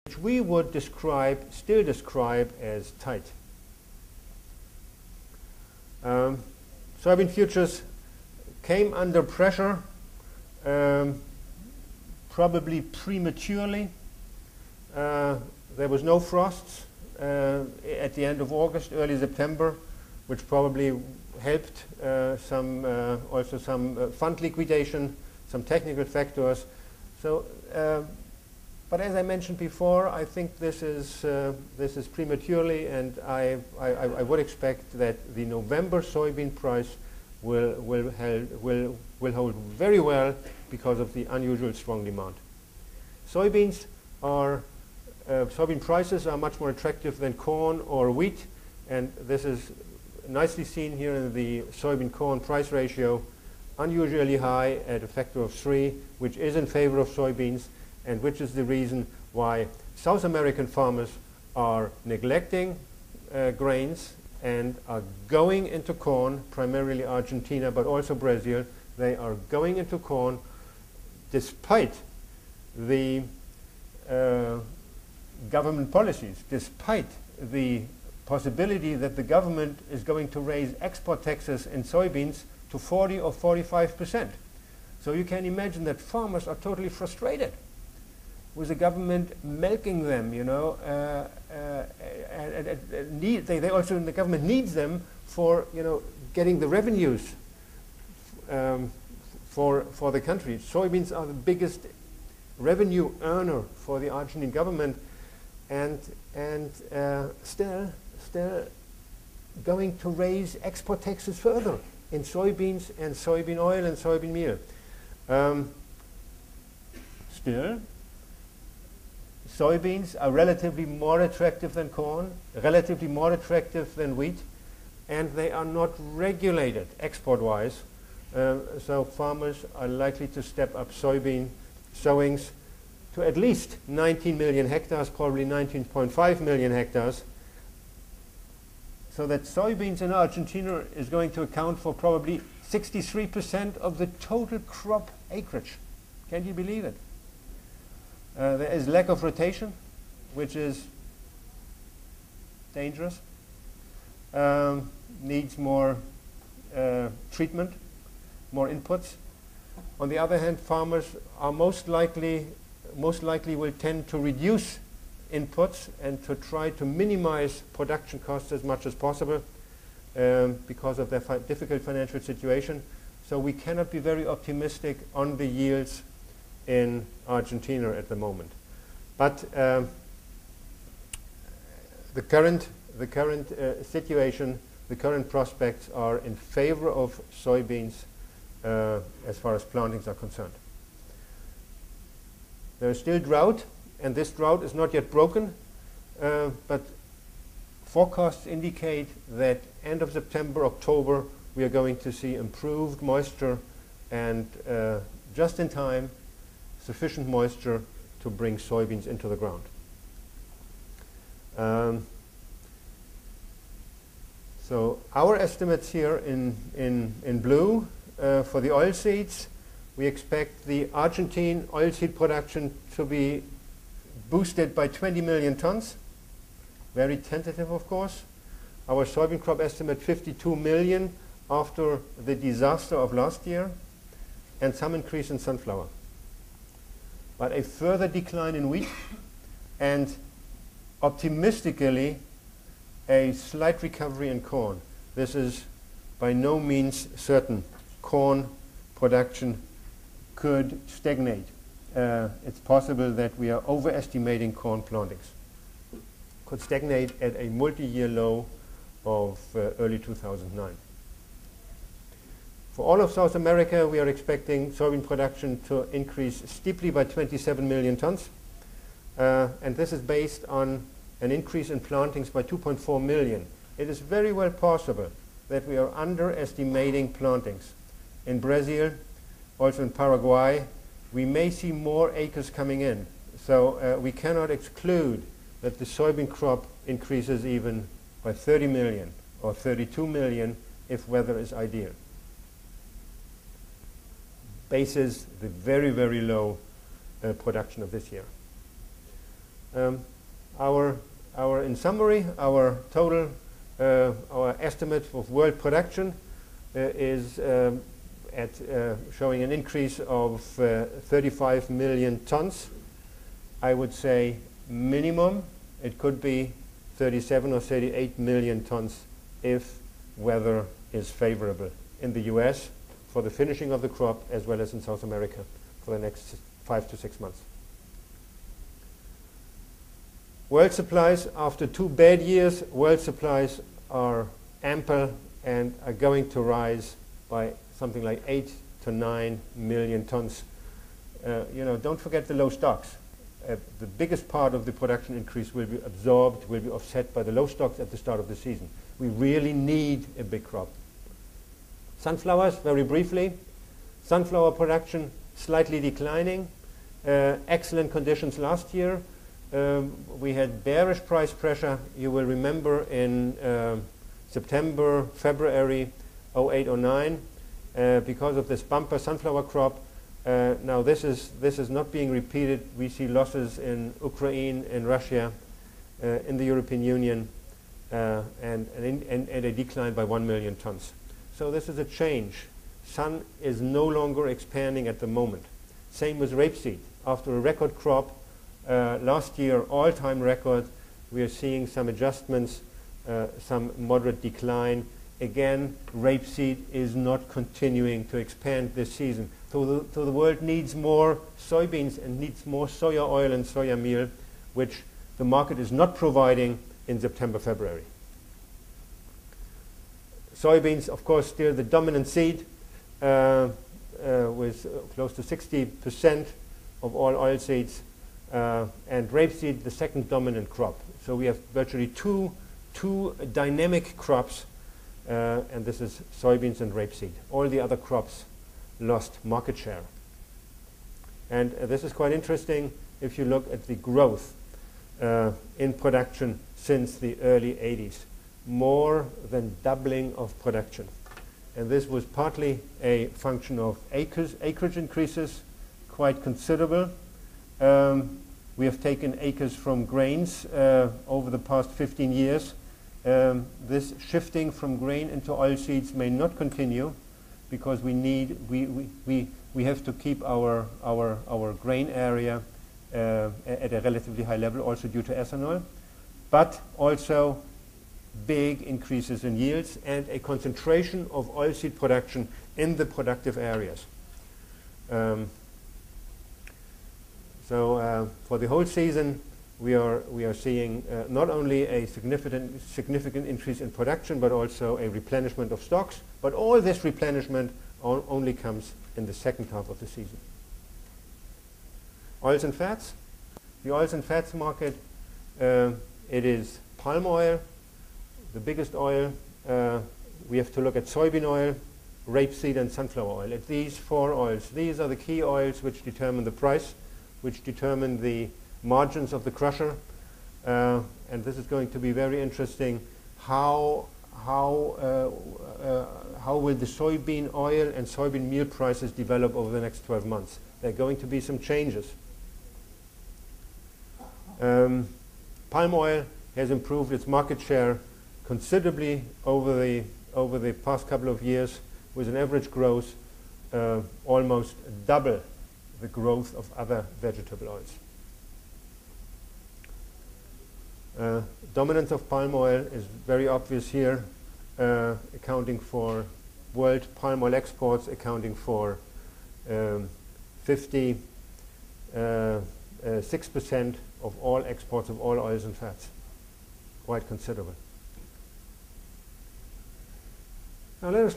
which we would still describe as tight. Soybean futures came under pressure, probably prematurely. There was no frosts at the end of August, early September, which probably helped also some fund liquidation, some technical factors. So, but as I mentioned before, I think this is prematurely, and I would expect that the November soybean price will hold very well because of the unusual strong demand. Soybean prices are much more attractive than corn or wheat, and this is nicely seen here in the soybean corn price ratio, unusually high at a factor of 3, which is in favor of soybeans, and which is the reason why South American farmers are neglecting grains and are going into corn, primarily Argentina, but also Brazil. They are going into corn despite the government policies, despite the possibility that the government is going to raise export taxes in soybeans to 40 or 45%. So you can imagine that farmers are totally frustrated with the government milking them, you know, they also, the government needs them for, you know, getting the revenues for the country. Soybeans are the biggest revenue earner for the Argentine government, and still going to raise export taxes further in soybeans and soybean oil and soybean meal. Still, soybeans are relatively more attractive than corn, relatively more attractive than wheat, and they are not regulated export-wise. So farmers are likely to step up soybean sowings to at least 19 million hectares, probably 19.5 million hectares. So that soybeans in Argentina is going to account for probably 63% of the total crop acreage. Can you believe it? There is lack of rotation, which is dangerous. Needs more treatment, more inputs. On the other hand, farmers are most likely will tend to reduce inputs and to try to minimize production costs as much as possible because of their difficult financial situation. So we cannot be very optimistic on the yields in Argentina at the moment. But the current situation, the current prospects are in favor of soybeans as far as plantings are concerned. There is still drought, and this drought is not yet broken, but forecasts indicate that end of September, October, we are going to see improved moisture and just in time, sufficient moisture to bring soybeans into the ground. So our estimates here in blue for the oilseeds, we expect the Argentine oilseed production to be boosted by 20 million tons. Very tentative, of course. Our soybean crop estimate 52 million after the disaster of last year, and some increase in sunflower. But a further decline in wheat, and optimistically a slight recovery in corn. This is by no means certain. Corn production could stagnate. It's possible that we are overestimating corn plantings. Could stagnate at a multi-year low of early 2009. For all of South America, we are expecting soybean production to increase steeply by 27 million tons. And this is based on an increase in plantings by 2.4 million. It is very well possible that we are underestimating plantings. In Brazil, also in Paraguay, we may see more acres coming in. So we cannot exclude that the soybean crop increases even by 30 million or 32 million if weather is ideal. Bases the very, very low production of this year. In summary, our total, our estimate of world production is showing an increase of 35 million tons. I would say minimum it could be 37 or 38 million tons if weather is favorable in the US for the finishing of the crop, as well as in South America for the next 5 to 6 months. World supplies, after 2 bad years, world supplies are ample and are going to rise by something like 8 to 9 million tons. Don't forget the low stocks. The biggest part of the production increase will be absorbed, will be offset by the low stocks at the start of the season. We really need a big crop. Sunflowers, very briefly. Sunflower production slightly declining. Excellent conditions last year. We had bearish price pressure. You will remember in September, February 08, 09, because of this bumper sunflower crop. Now this is not being repeated. We see losses in Ukraine, in Russia, in the European Union, and a decline by 1 million tons. So this is a change. Sun is no longer expanding at the moment. Same with rapeseed. After a record crop last year, all-time record, we are seeing some adjustments, some moderate decline. Again, rapeseed is not continuing to expand this season. So the world needs more soybeans and needs more soya oil and soya meal, which the market is not providing in September, February. Soybeans, of course, still the dominant seed, with close to 60% of all oilseeds, and rapeseed the second dominant crop. So we have virtually two dynamic crops, and this is soybeans and rapeseed. All the other crops lost market share. And this is quite interesting if you look at the growth in production since the early 80s. More than doubling of production. And this was partly a function of acreage increases, quite considerable. We have taken acres from grains over the past 15 years. This shifting from grain into oilseeds may not continue, because we have to keep our grain area at a relatively high level, also due to ethanol, but also big increases in yields and a concentration of oilseed production in the productive areas. So for the whole season, we are seeing not only a significant increase in production, but also a replenishment of stocks. But all this replenishment only comes in the second half of the season. Oils and fats. The oils and fats market, it is palm oil, the biggest oil. We have to look at soybean oil, rapeseed, and sunflower oil. At these 4 oils, these are the key oils which determine the price, which determine the margins of the crusher, and this is going to be very interesting. How will the soybean oil and soybean meal prices develop over the next 12 months? There are going to be some changes. Palm oil has improved its market share considerably over the past couple of years, with an average growth almost double the growth of other vegetable oils. Dominance of palm oil is very obvious here, accounting for world palm oil exports, accounting for 56% of all exports of all oils and fats. Quite considerable. Now let us